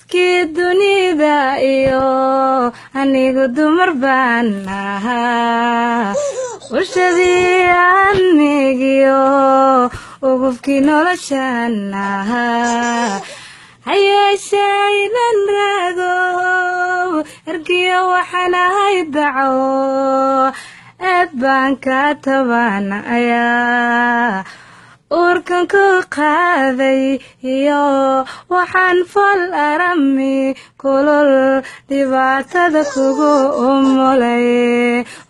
Kii dunida iyo anigu dumar baan ahaa warshadii anigiyo ugubkii noloshaan ahaa hayeeshaynan raago ergiyo waxaan ahay daco eed baan ka tabanayaa urkan ku qaaday iyo waxaan fal arami kulul dhibaatada kugu umulay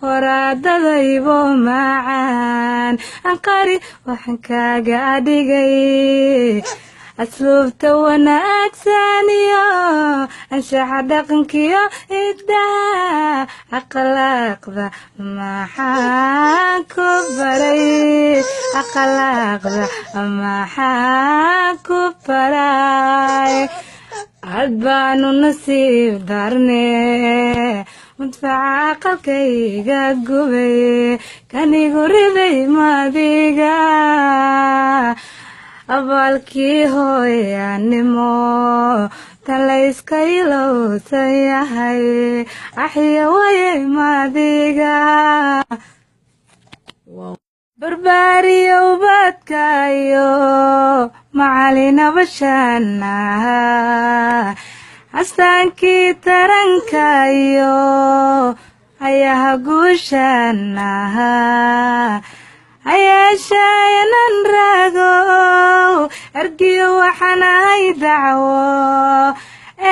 waraadadaybo macaan anqari waxaan kaaga dhigay asluubta wanaagsan iyo anshaxa dhaqankiyo iddaa akhlaaqda maxaan ku baray akhlaaqda maxaan ku baray had baanu nasiib darne mudfaca aqalkayga gubay kanigu riday madiga abaalkii hooyanimo tan layska ilowsan yahay axya wayay madiga barbaariyo ubadkayo macalinabashaan ahaa astaankii tarankayo ayaha guushaan ahaa hayeeshaynan raago ergiyo waxaan ahay daco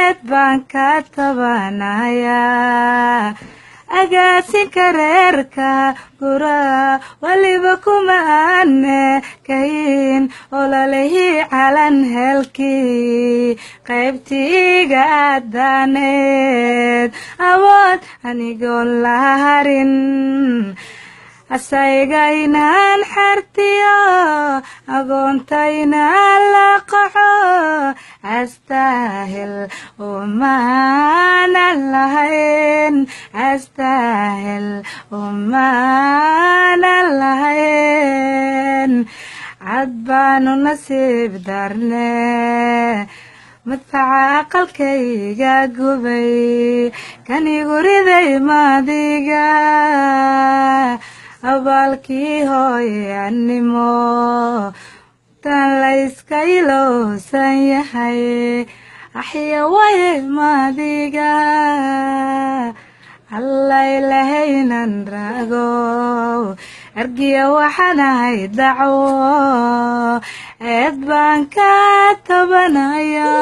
eed baan ka tabanayaa agaasinka reerka gura waliba kuma aane kayin olalihii calan helkii qaybtiiga aadaaneed awood anigoon la harin asaygaynaan xartiyo agoontaynaan la qaxo astaahil umaanan lahayn astaahil umaanan lahayn cad baanu nasiib darne madfaca aqalkayga gubay kanigu riday madiga abaalkii hooyanimo tan layska ilowsan yahay axya wayay madiga allaylahaynan raago ergiya waxaan ahay daco eed baan ka tabanayaa